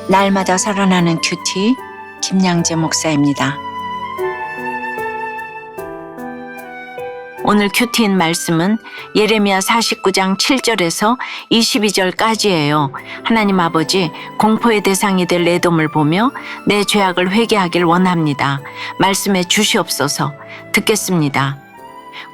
날마다 살아나는 큐티 김양재 목사입니다. 오늘 큐티인 말씀은 예레미야 49장 7절에서 22절까지예요. 하나님 아버지, 공포의 대상이 될 에돔을 보며 내 죄악을 회개하길 원합니다. 말씀해 주시옵소서. 듣겠습니다.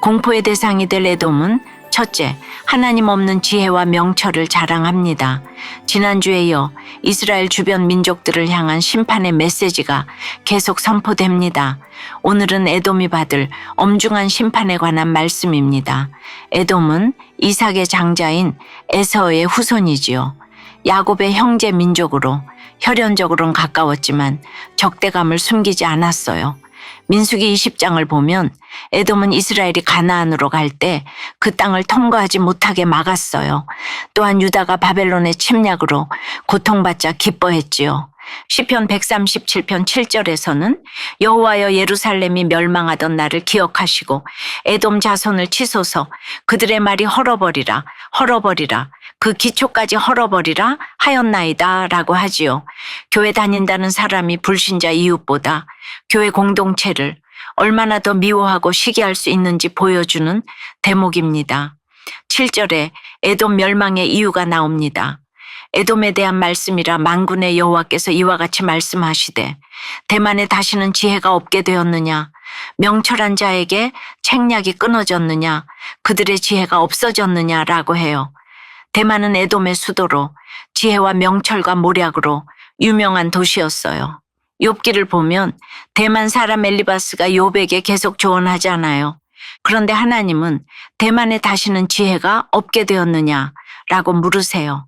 공포의 대상이 될 에돔은 첫째, 하나님 없는 지혜와 명철을 자랑합니다. 지난주에 이어 이스라엘 주변 민족들을 향한 심판의 메시지가 계속 선포됩니다. 오늘은 에돔이 받을 엄중한 심판에 관한 말씀입니다. 에돔은 이삭의 장자인 에서의 후손이지요. 야곱의 형제 민족으로 혈연적으로는 가까웠지만 적대감을 숨기지 않았어요. 민수기 20장을 보면 에돔은 이스라엘이 가나안으로 갈 때 그 땅을 통과하지 못하게 막았어요. 또한 유다가 바벨론의 침략으로 고통받자 기뻐했지요. 시편 137편 7절에서는 여호와여 예루살렘이 멸망하던 날을 기억하시고 에돔 자손을 치소서. 그들의 말이 헐어버리라 헐어버리라 그 기초까지 헐어버리라 하였나이다 라고 하지요. 교회 다닌다는 사람이 불신자 이웃보다 교회 공동체를 얼마나 더 미워하고 시기할 수 있는지 보여주는 대목입니다. 7절에 에돔 멸망의 이유가 나옵니다. 에돔에 대한 말씀이라 만군의 여호와께서 이와 같이 말씀하시되 대만에 다시는 지혜가 없게 되었느냐, 명철한 자에게 책략이 끊어졌느냐, 그들의 지혜가 없어졌느냐라고 해요. 대만은 에돔의 수도로 지혜와 명철과 모략으로 유명한 도시였어요. 욥기를 보면 대만 사람 엘리바스가 욥에게 계속 조언하잖아요. 그런데 하나님은 대만에 다시는 지혜가 없게 되었느냐라고 물으세요.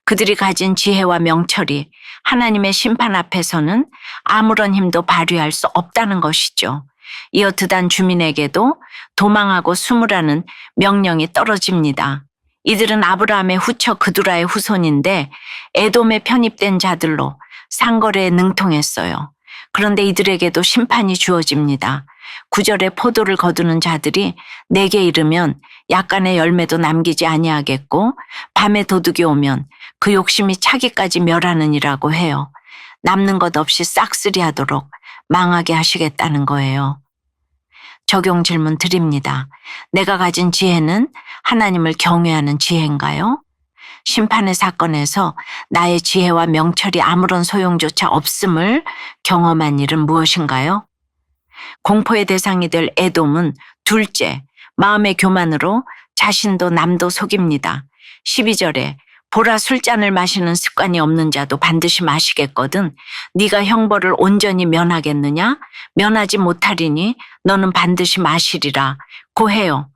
그들이 가진 지혜와 명철이 하나님의 심판 앞에서는 아무런 힘도 발휘할 수 없다는 것이죠. 이어 드단 주민에게도 도망하고 숨으라는 명령이 떨어집니다. 이들은 아브라함의 후처 그두라의 후손인데 에돔에 편입된 자들로 상거래에 능통했어요. 그런데 이들에게도 심판이 주어집니다. 9절에 포도를 거두는 자들이 내게 이르면 약간의 열매도 남기지 아니하겠고 밤에 도둑이 오면 그 욕심이 차기까지 멸하느니라고 해요. 남는 것 없이 싹쓸이하도록 망하게 하시겠다는 거예요. 적용 질문 드립니다. 내가 가진 지혜는 하나님을 경외하는 지혜인가요? 심판의 사건에서 나의 지혜와 명철이 아무런 소용조차 없음을 경험한 일은 무엇인가요? 공포의 대상이 될 에돔은 둘째, 마음의 교만으로 자신도 남도 속입니다. 12절에 보라 술잔을 마시는 습관이 없는 자도 반드시 마시겠거든 네가 형벌을 온전히 면하겠느냐? 면하지 못하리니 너는 반드시 마시리라 고해요.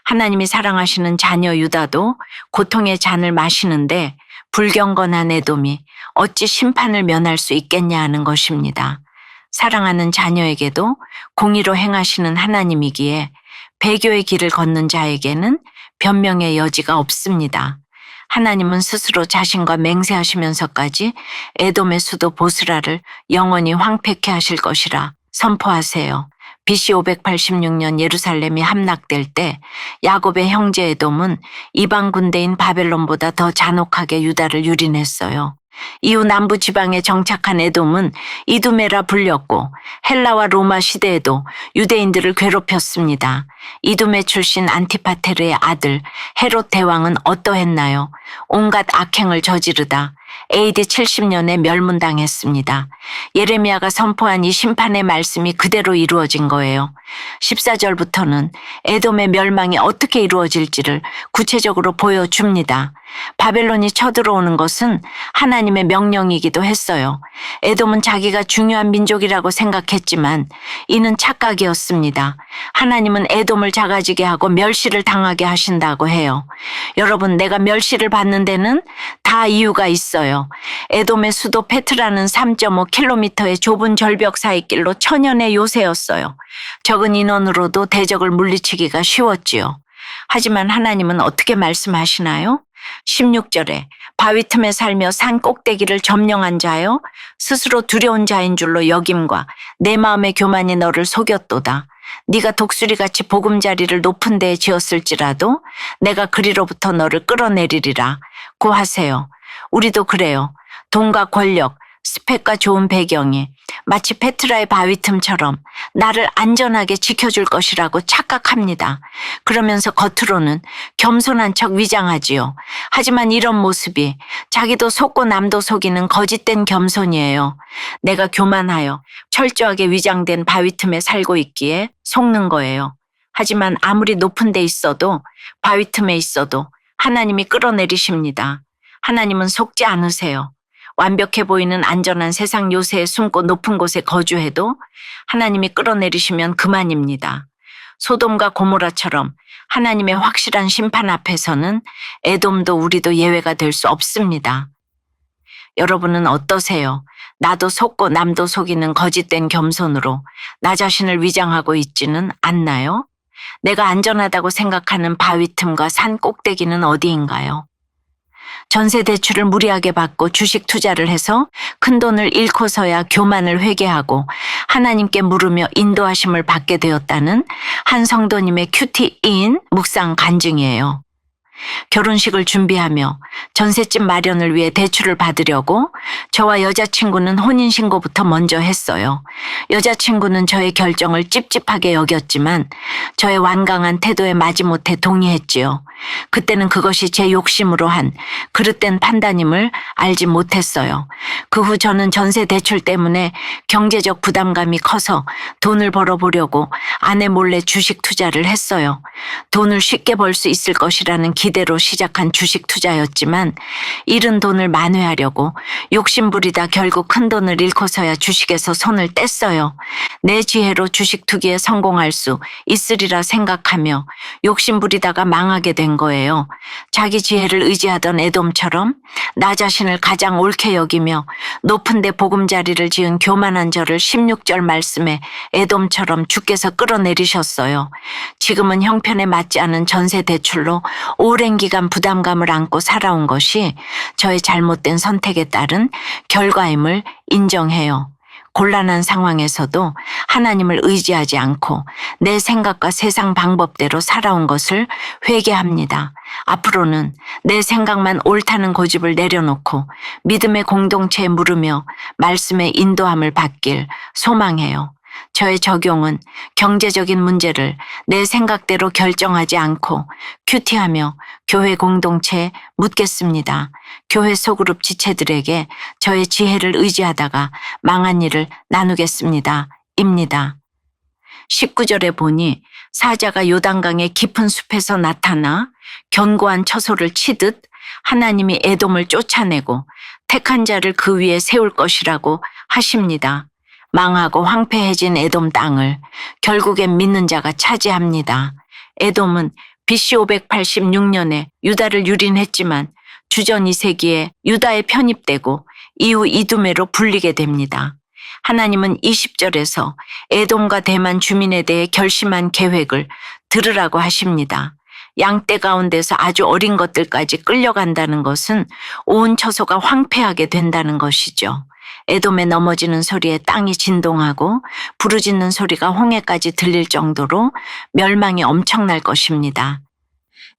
하나님이 사랑하시는 자녀 유다도 고통의 잔을 마시는데 불경건한 에돔이 어찌 심판을 면할 수 있겠냐 하는 것입니다. 사랑하는 자녀에게도 공의로 행하시는 하나님이기에 배교의 길을 걷는 자에게는 변명의 여지가 없습니다. 하나님은 스스로 자신과 맹세하시면서까지 에돔의 수도 보스라를 영원히 황폐케 하실 것이라 선포하세요. BC 586년 예루살렘이 함락될 때 야곱의 형제 에돔은 이방 군대인 바벨론보다 더 잔혹하게 유다를 유린했어요. 이후 남부 지방에 정착한 에돔은 이두메라 불렸고 헬라와 로마 시대에도 유대인들을 괴롭혔습니다. 이두메 출신 안티파테르의 아들 헤롯 대왕은 어떠했나요? 온갖 악행을 저지르다 AD 70년에 멸문당했습니다. 예레미야가 선포한 이 심판의 말씀이 그대로 이루어진 거예요. 14절부터는 에돔의 멸망이 어떻게 이루어질지를 구체적으로 보여줍니다. 바벨론이 쳐들어오는 것은 하나님의 명령이기도 했어요. 에돔은 자기가 중요한 민족이라고 생각했지만 이는 착각이었습니다. 하나님은 에돔을 작아지게 하고 멸시를 당하게 하신다고 해요. 여러분, 내가 멸시를 받는 데는 다 이유가 있어요. 에돔의 수도 페트라는 3.5km의 좁은 절벽 사이 길로 천연의 요새였어요. 적은 인원으로도 대적을 물리치기가 쉬웠지요. 하지만 하나님은 어떻게 말씀하시나요? 16절에 바위 틈에 살며 산 꼭대기를 점령한 자여 스스로 두려운 자인 줄로 여김과 내 마음의 교만이 너를 속였도다. 네가 독수리같이 보금자리를 높은 데에 지었을지라도 내가 그리로부터 너를 끌어내리리라 고 하세요. 우리도 그래요. 돈과 권력, 스펙과 좋은 배경이 마치 페트라의 바위 틈처럼 나를 안전하게 지켜줄 것이라고 착각합니다. 그러면서 겉으로는 겸손한 척 위장하지요. 하지만 이런 모습이 자기도 속고 남도 속이는 거짓된 겸손이에요. 내가 교만하여 철저하게 위장된 바위 틈에 살고 있기에 속는 거예요. 하지만 아무리 높은 데 있어도 바위 틈에 있어도 하나님이 끌어내리십니다. 하나님은 속지 않으세요. 완벽해 보이는 안전한 세상 요새에 숨고 높은 곳에 거주해도 하나님이 끌어내리시면 그만입니다. 소돔과 고모라처럼 하나님의 확실한 심판 앞에서는 에돔도 우리도 예외가 될 수 없습니다. 여러분은 어떠세요? 나도 속고 남도 속이는 거짓된 겸손으로 나 자신을 위장하고 있지는 않나요? 내가 안전하다고 생각하는 바위 틈과 산 꼭대기는 어디인가요? 전세 대출을 무리하게 받고 주식 투자를 해서 큰돈을 잃고서야 교만을 회개하고 하나님께 물으며 인도하심을 받게 되었다는 한 성도님의 큐티인 묵상 간증이에요. 결혼식을 준비하며 전셋집 마련을 위해 대출을 받으려고 저와 여자친구는 혼인신고부터 먼저 했어요. 여자친구는 저의 결정을 찝찝하게 여겼지만 저의 완강한 태도에 마지못해 동의했지요. 그때는 그것이 제 욕심으로 한 그릇된 판단임을 알지 못했어요. 그 후 저는 전세 대출 때문에 경제적 부담감이 커서 돈을 벌어보려고 아내 몰래 주식 투자를 했어요. 돈을 쉽게 벌 수 있을 것이라는 기대로 시작한 주식 투자였지만 잃은 돈을 만회하려고 욕심부리다 결국 큰 돈을 잃고서야 주식에서 손을 뗐어요. 내 지혜로 주식 투기에 성공할 수 있으리라 생각하며 욕심부리다가 망하게 된 거예요. 자기 지혜를 의지하던 에돔처럼 나 자신을 가장 옳게 여기며 높은 데 보금자리를 지은 교만한 저를 16절 말씀에 에돔처럼 주께서 끌어내리셨어요. 지금은 형편에 맞지 않은 전세 대출로 오랜 기간 부담감을 안고 살아온 것이 저의 잘못된 선택에 따른 결과임을 인정해요. 곤란한 상황에서도 하나님을 의지하지 않고 내 생각과 세상 방법대로 살아온 것을 회개합니다. 앞으로는 내 생각만 옳다는 고집을 내려놓고 믿음의 공동체에 물으며 말씀의 인도함을 받길 소망해요. 저의 적용은 경제적인 문제를 내 생각대로 결정하지 않고 큐티하며 교회 공동체에 묻겠습니다. 교회 소그룹 지체들에게 저의 지혜를 의지하다가 망한 일을 나누겠습니다. 입니다. 19절에 보니 사자가 요단강의 깊은 숲에서 나타나 견고한 처소를 치듯 하나님이 에돔을 쫓아내고 택한 자를 그 위에 세울 것이라고 하십니다. 망하고 황폐해진 에돔 땅을 결국엔 믿는 자가 차지합니다. 에돔은 BC 586년에 유다를 유린했지만 주전 2세기에 유다에 편입되고 이후 이두메로 불리게 됩니다. 하나님은 20절에서 에돔과 대만 주민에 대해 결심한 계획을 들으라고 하십니다. 양떼 가운데서 아주 어린 것들까지 끌려간다는 것은 온 처소가 황폐하게 된다는 것이죠. 에돔에 넘어지는 소리에 땅이 진동하고 부르짖는 소리가 홍해까지 들릴 정도로 멸망이 엄청날 것입니다.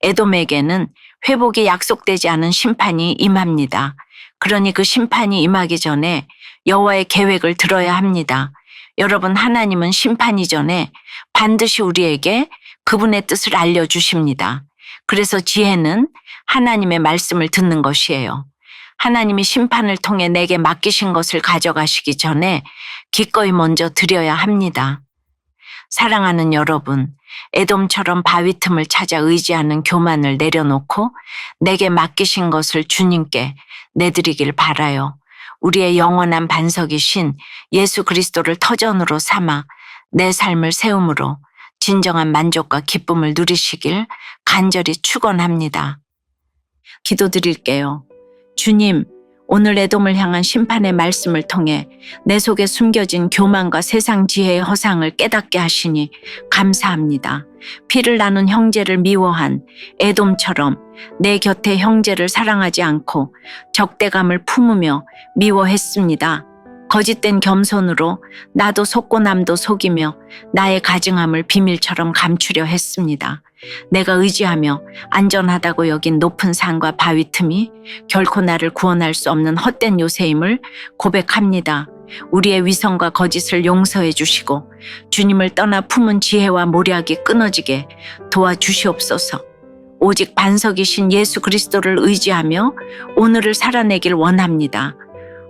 에돔에게는 회복이 약속되지 않은 심판이 임합니다. 그러니 그 심판이 임하기 전에 여호와의 계획을 들어야 합니다. 여러분, 하나님은 심판 이전에 반드시 우리에게 그분의 뜻을 알려주십니다. 그래서 지혜는 하나님의 말씀을 듣는 것이에요. 하나님이 심판을 통해 내게 맡기신 것을 가져가시기 전에 기꺼이 먼저 드려야 합니다. 사랑하는 여러분, 에돔처럼 바위 틈을 찾아 의지하는 교만을 내려놓고 내게 맡기신 것을 주님께 내드리길 바라요. 우리의 영원한 반석이신 예수 그리스도를 터전으로 삼아 내 삶을 세움으로 진정한 만족과 기쁨을 누리시길 간절히 축원합니다. 기도드릴게요. 주님, 오늘 에돔을 향한 심판의 말씀을 통해 내 속에 숨겨진 교만과 세상 지혜의 허상을 깨닫게 하시니 감사합니다. 피를 나눈 형제를 미워한 에돔처럼 내 곁에 형제를 사랑하지 않고 적대감을 품으며 미워했습니다. 거짓된 겸손으로 나도 속고 남도 속이며 나의 가증함을 비밀처럼 감추려 했습니다. 내가 의지하며 안전하다고 여긴 높은 산과 바위 틈이 결코 나를 구원할 수 없는 헛된 요새임을 고백합니다. 우리의 위선과 거짓을 용서해 주시고 주님을 떠나 품은 지혜와 모략이 끊어지게 도와주시옵소서. 오직 반석이신 예수 그리스도를 의지하며 오늘을 살아내길 원합니다.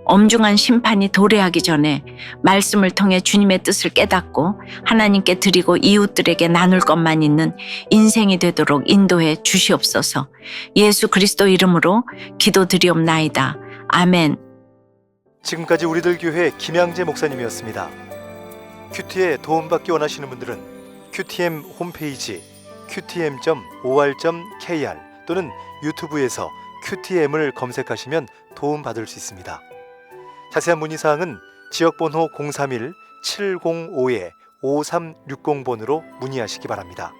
엄중한 심판이 도래하기 전에 말씀을 통해 주님의 뜻을 깨닫고 하나님께 드리고 이웃들에게 나눌 것만 있는 인생이 되도록 인도해 주시옵소서. 예수 그리스도 이름으로 기도드리옵나이다. 아멘. 지금까지 우리들 교회 김양재 목사님이었습니다. 큐티에 도움받기 원하시는 분들은 QTM 홈페이지 qtm.or.kr 또는 유튜브에서 QTM을 검색하시면 도움받을 수 있습니다. 자세한 문의사항은 지역번호 031-705-5360번으로 문의하시기 바랍니다.